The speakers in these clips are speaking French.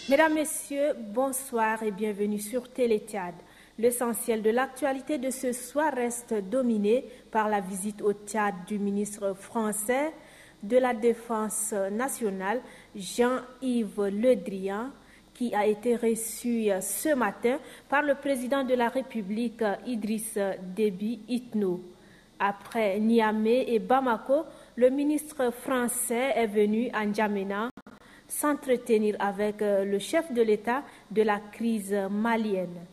Mesdames, Messieurs, bonsoir et bienvenue sur Télé Tchad. L'essentiel de l'actualité de ce soir reste dominé par la visite au Tchad du ministre français de la Défense nationale, Jean-Yves Le Drian, qui a été reçu ce matin par le président de la République, Idriss Déby Itno. Après Niamey et Bamako, le ministre français est venu à N'Djamena s'entretenir avec le chef de l'État de la crise malienne.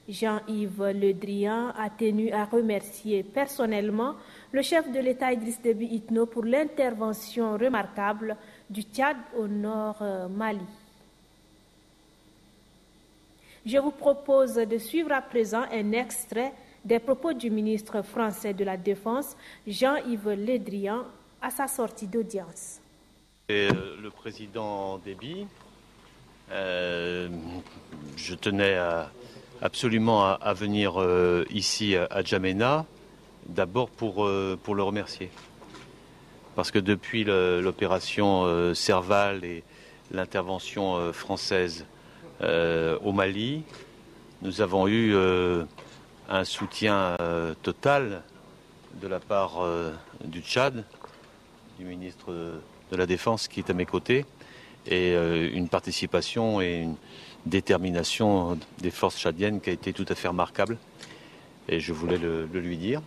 Jean-Yves Le Drian a tenu à remercier personnellement le chef de l'État Idriss Déby Itno pour l'intervention remarquable du Tchad au nord Mali. Je vous propose de suivre à présent un extrait des propos du ministre français de la Défense, Jean-Yves Le Drian, à sa sortie d'audience. Le président Déby, je tenais absolument à venir ici à N'Djamena, d'abord pour le remercier. Parce que depuis l'opération Serval et l'intervention française au Mali, nous avons eu un soutien total de la part du Tchad, du ministre de la Défense qui est à mes côtés, et une participation et une détermination des forces tchadiennes qui a été tout à fait remarquable. Et je voulais le lui dire,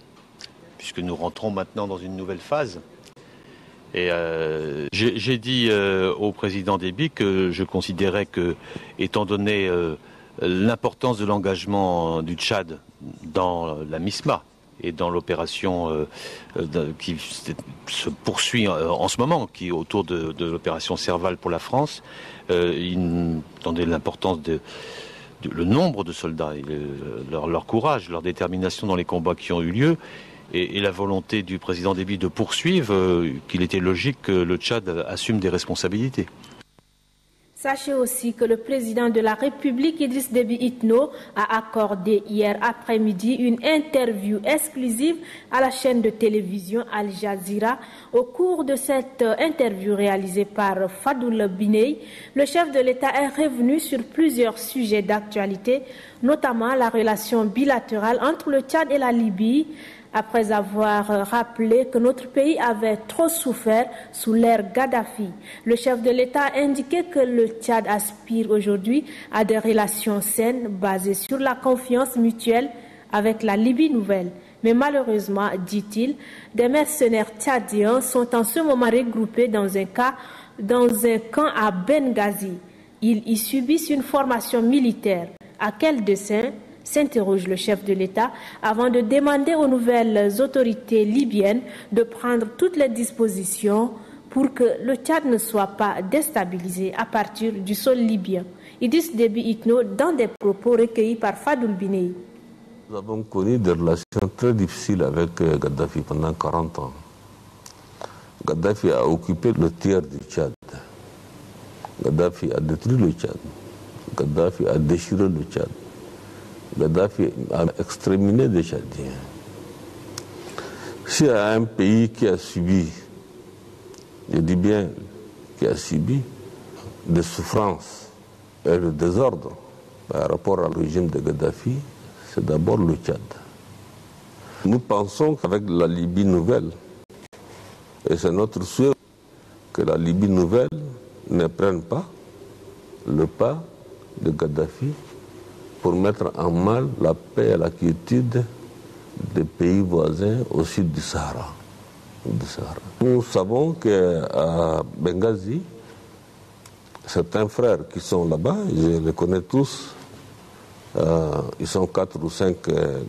puisque nous rentrons maintenant dans une nouvelle phase. Et j'ai dit au président Déby que je considérais que, étant donné l'importance de l'engagement du Tchad dans la MISMA, et dans l'opération qui se poursuit en ce moment, qui est autour de l'opération Serval pour la France, étant donné l'importance le nombre de soldats, et leur courage, leur détermination dans les combats qui ont eu lieu, et la volonté du président Déby de poursuivre, qu'il était logique que le Tchad assume des responsabilités. Sachez aussi que le président de la République, Idriss Déby Itno, a accordé hier après-midi une interview exclusive à la chaîne de télévision Al Jazeera. Au cours de cette interview réalisée par Fadoul Binei, le chef de l'État est revenu sur plusieurs sujets d'actualité, notamment la relation bilatérale entre le Tchad et la Libye, après avoir rappelé que notre pays avait trop souffert sous l'ère Kadhafi. Le chef de l'État a indiqué que le Tchad aspire aujourd'hui à des relations saines basées sur la confiance mutuelle avec la Libye nouvelle. Mais malheureusement, dit-il, des mercenaires tchadiens sont en ce moment regroupés dans un camp à Benghazi. Ils y subissent une formation militaire. À quel dessein ? S'interroge le chef de l'État avant de demander aux nouvelles autorités libyennes de prendre toutes les dispositions pour que le Tchad ne soit pas déstabilisé à partir du sol libyen. Idriss Déby Itno dans des propos recueillis par Fadoul Binei. Nous avons connu des relations très difficiles avec Kadhafi pendant 40 ans. Kadhafi a occupé le tiers du Tchad. Kadhafi a détruit le Tchad. Kadhafi a déchiré le Tchad. Kadhafi a exterminé des Tchadiens. S'il y a un pays qui a subi, je dis bien qui a subi, des souffrances et le désordre par rapport au régime de Kadhafi, c'est d'abord le Tchad. Nous pensons qu'avec la Libye nouvelle, et c'est notre souhait que la Libye nouvelle ne prenne pas le pas de Kadhafi pour mettre en mal la paix et la quiétude des pays voisins au sud du Sahara. Nous savons qu'à Benghazi, certains frères qui sont là-bas, je les connais tous, ils sont 4 ou 5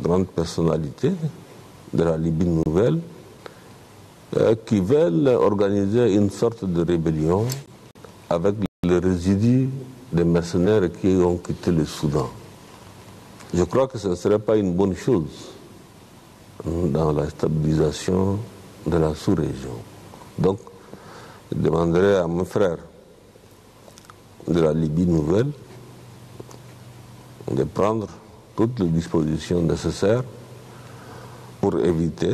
grandes personnalités de la Libye nouvelle, qui veulent organiser une sorte de rébellion avec le résidu des mercenaires qui ont quitté le Soudan. Je crois que ce ne serait pas une bonne chose dans la stabilisation de la sous-région. Donc, je demanderai à mon frère de la Libye nouvelle de prendre toutes les dispositions nécessaires pour éviter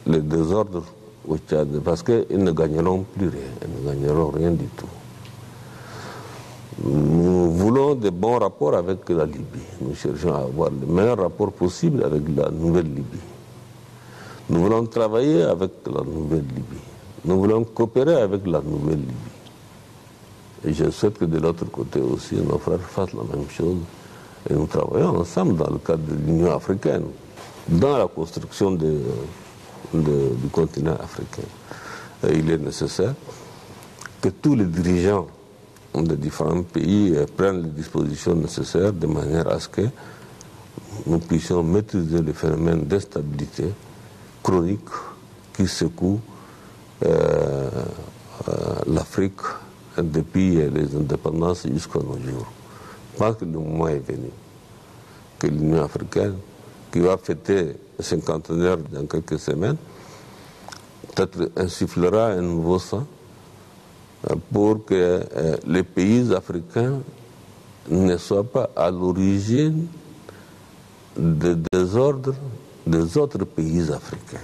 les désordres au Tchad, parce qu'ils ne gagneront plus rien, ils ne gagneront rien du tout. Nous voulons de bons rapports avec la Libye. Nous cherchons à avoir le meilleur rapport possible avec la nouvelle Libye. Nous voulons travailler avec la nouvelle Libye. Nous voulons coopérer avec la nouvelle Libye. Et je souhaite que de l'autre côté aussi, nos frères fassent la même chose. Et nous travaillons ensemble dans le cadre de l'Union africaine, dans la construction du continent africain. Et il est nécessaire que tous les dirigeants de différents pays prennent les dispositions nécessaires de manière à ce que nous puissions maîtriser le phénomène d'instabilité chronique qui secoue l'Afrique depuis les indépendances jusqu'à nos jours. Je pense que le moment est venu que l'Union africaine, qui va fêter le cinquantenaire dans quelques semaines, peut-être insufflera un nouveau sang pour que les pays africains ne soient pas à l'origine des désordres des autres pays africains.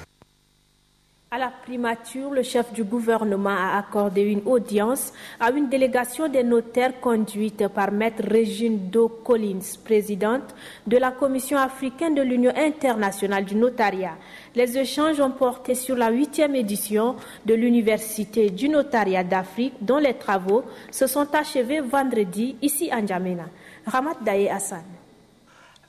À la primature, le chef du gouvernement a accordé une audience à une délégation des notaires conduite par Maître Régine Do Collins, présidente de la Commission africaine de l'Union internationale du notariat. Les échanges ont porté sur la 8e édition de l'Université du notariat d'Afrique, dont les travaux se sont achevés vendredi ici à N'Djamena. Ramat Daye Hassan.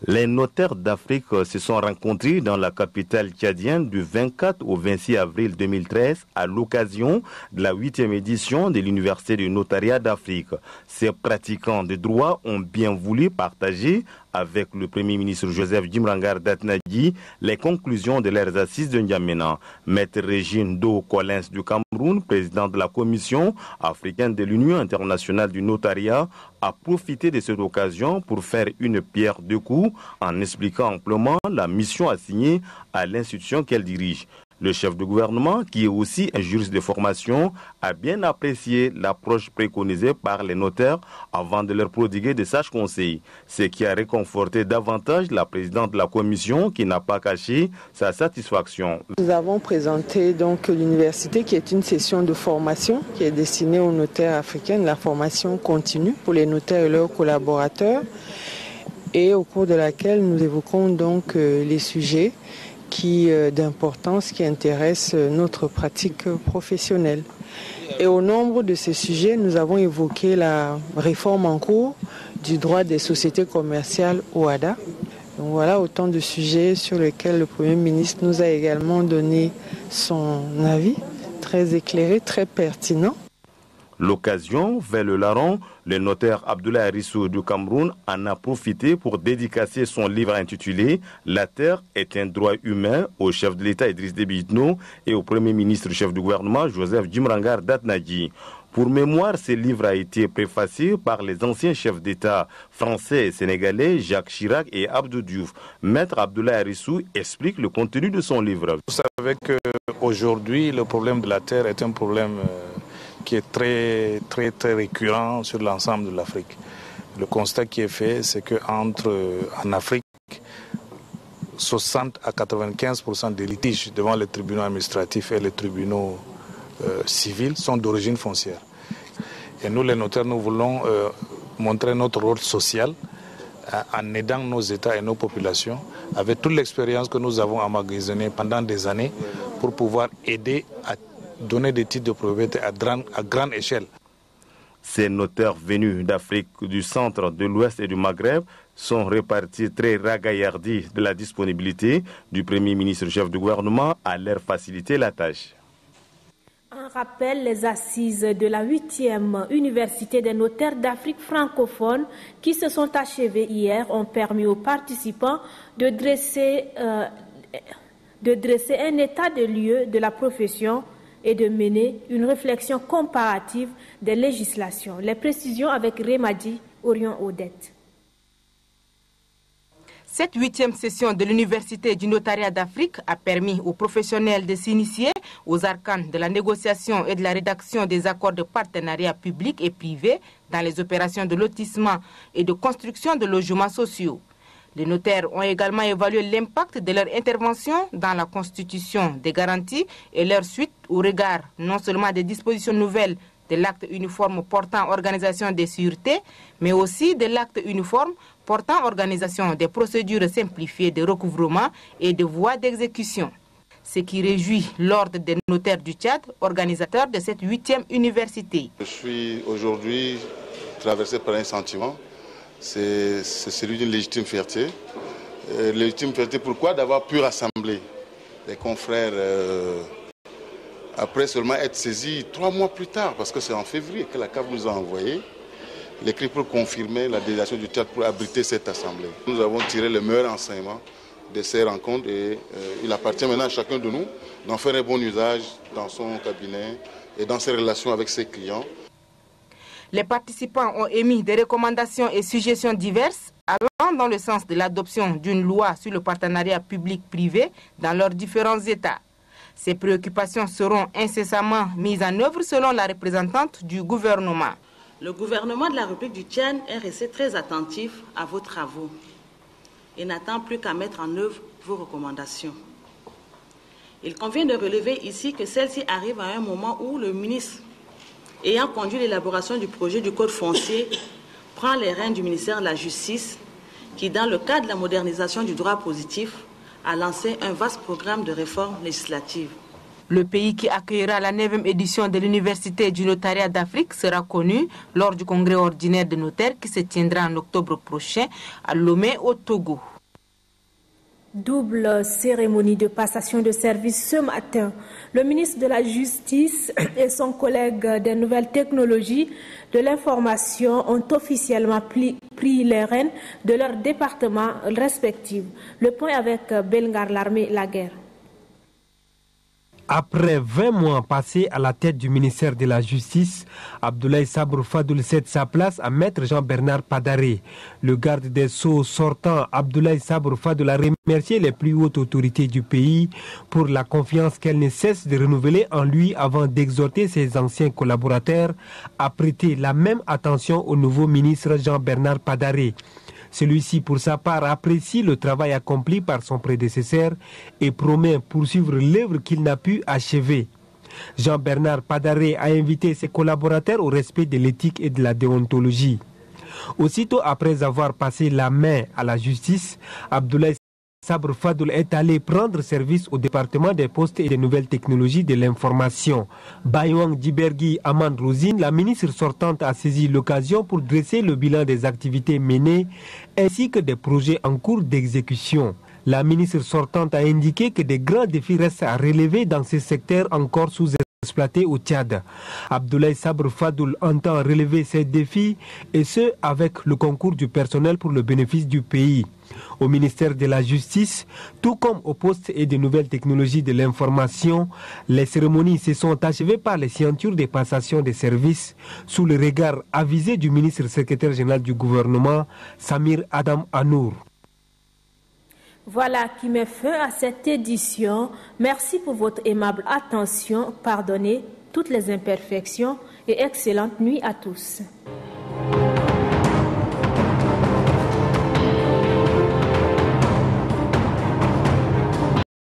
Les notaires d'Afrique se sont rencontrés dans la capitale tchadienne du 24 au 26 avril 2013 à l'occasion de la 8e édition de l'Université du notariat d'Afrique. Ces pratiquants de droit ont bien voulu partager avec le Premier ministre Joseph Djimrangar Datnadji les conclusions de leurs assises de N'Djamena. Maître Régine Do Collins du Cameroun, président de la Commission africaine de l'Union internationale du notariat, a profité de cette occasion pour faire une pierre deux coups en expliquant amplement la mission assignée à l'institution qu'elle dirige. Le chef de gouvernement, qui est aussi un juriste de formation, a bien apprécié l'approche préconisée par les notaires avant de leur prodiguer des sages conseils, ce qui a réconforté davantage la présidente de la commission qui n'a pas caché sa satisfaction. Nous avons présenté donc l'université qui est une session de formation qui est destinée aux notaires africains, la formation continue pour les notaires et leurs collaborateurs, et au cours de laquelle nous évoquons donc les sujets d'importance qui intéresse notre pratique professionnelle. Et au nombre de ces sujets, nous avons évoqué la réforme en cours du droit des sociétés commerciales OHADA. Donc voilà autant de sujets sur lesquels le Premier ministre nous a également donné son avis, très éclairé, très pertinent. L'occasion, vers le larron, le notaire Abdoulaye Arissou du Cameroun en a profité pour dédicacer son livre intitulé « La terre est un droit humain » au chef de l'État Idriss Déby Itno et au Premier ministre chef du gouvernement Joseph Djimrangar Datnadji. Pour mémoire, ce livre a été préfacé par les anciens chefs d'État français et sénégalais Jacques Chirac et Abdou Diouf. Maître Abdoulaye Arissou explique le contenu de son livre. Vous savez qu'aujourd'hui, le problème de la terre est un problème qui est très récurrent sur l'ensemble de l'Afrique. Le constat qui est fait, c'est qu'en Afrique, 60 à 95% des litiges devant les tribunaux administratifs et les tribunaux civils sont d'origine foncière. Et nous, les notaires, nous voulons montrer notre rôle social en aidant nos États et nos populations avec toute l'expérience que nous avons emmagasinée pendant des années pour pouvoir aider à donner des titres de propriété à grande échelle. Ces notaires venus d'Afrique du centre, de l'ouest et du Maghreb sont répartis très ragaillardis de la disponibilité du Premier ministre chef du gouvernement à leur faciliter la tâche. En rappel, les assises de la 8e Université des notaires d'Afrique francophone qui se sont achevées hier ont permis aux participants de dresser un état de lieu de la profession et de mener une réflexion comparative des législations. Les précisions avec Remadi Orion-Odette. Cette 8e session de l'Université du notariat d'Afrique a permis aux professionnels de s'initier aux arcanes de la négociation et de la rédaction des accords de partenariat public et privé dans les opérations de lotissement et de construction de logements sociaux. Les notaires ont également évalué l'impact de leur intervention dans la constitution des garanties et leur suite au regard non seulement des dispositions nouvelles de l'acte uniforme portant organisation des sûretés, mais aussi de l'acte uniforme portant organisation des procédures simplifiées de recouvrement et de voies d'exécution. Ce qui réjouit l'Ordre des notaires du Tchad, organisateur de cette 8e université. Je suis aujourd'hui traversé par un sentiment, c'est celui d'une légitime fierté. Légitime fierté, pourquoi? D'avoir pu rassembler les confrères après seulement être saisis 3 mois plus tard, parce que c'est en février que la CAF nous a envoyé l'écrit pour confirmer la délégation du Tchad pour abriter cette assemblée. Nous avons tiré le meilleur enseignement de ces rencontres et il appartient maintenant à chacun de nous d'en faire un bon usage dans son cabinet et dans ses relations avec ses clients. Les participants ont émis des recommandations et suggestions diverses allant dans le sens de l'adoption d'une loi sur le partenariat public-privé dans leurs différents États. Ces préoccupations seront incessamment mises en œuvre selon la représentante du gouvernement. Le gouvernement de la République du Tchad est resté très attentif à vos travaux et n'attend plus qu'à mettre en œuvre vos recommandations. Il convient de relever ici que celle-ci arrive à un moment où le ministre ayant conduit l'élaboration du projet du Code foncier prend les rênes du ministère de la Justice qui, dans le cadre de la modernisation du droit positif, a lancé un vaste programme de réforme législative. Le pays qui accueillera la 9e édition de l'Université du notariat d'Afrique sera connu lors du congrès ordinaire de notaires qui se tiendra en octobre prochain à Lomé au Togo. Double cérémonie de passation de service ce matin. Le ministre de la Justice et son collègue des nouvelles technologies de l'information ont officiellement pris les rênes de leurs départements respectifs. Le point avec Belgar Larmé Laguerre. Après 20 mois passés à la tête du ministère de la Justice, Abdoulaye Sabrou Fadoul cède sa place à Maître Jean-Bernard Padaré. Le garde des Sceaux sortant, Abdoulaye Sabrou Fadoul, a remercié les plus hautes autorités du pays pour la confiance qu'elle ne cesse de renouveler en lui avant d'exhorter ses anciens collaborateurs à prêter la même attention au nouveau ministre Jean-Bernard Padaré. Celui-ci, pour sa part, apprécie le travail accompli par son prédécesseur et promet poursuivre l'œuvre qu'il n'a pu achever. Jean-Bernard Padaré a invité ses collaborateurs au respect de l'éthique et de la déontologie. Aussitôt après avoir passé la main à la justice, Abdoulaye Sabrou Fadoul est allé prendre service au département des postes et des nouvelles technologies de l'information. Bayouang Djibergui Amand Rosine, la ministre sortante, a saisi l'occasion pour dresser le bilan des activités menées ainsi que des projets en cours d'exécution. La ministre sortante a indiqué que des grands défis restent à relever dans ces secteurs encore sous-exploités au Tchad. Abdoulaye Sabrou Fadoul entend relever ces défis et ce avec le concours du personnel pour le bénéfice du pays. Au ministère de la Justice, tout comme au poste et des nouvelles technologies de l'information, les cérémonies se sont achevées par les signatures des passations des services sous le regard avisé du ministre secrétaire général du gouvernement, Samir Adam Anour. Voilà qui met fin à cette édition. Merci pour votre aimable attention. Pardonnez toutes les imperfections et excellente nuit à tous.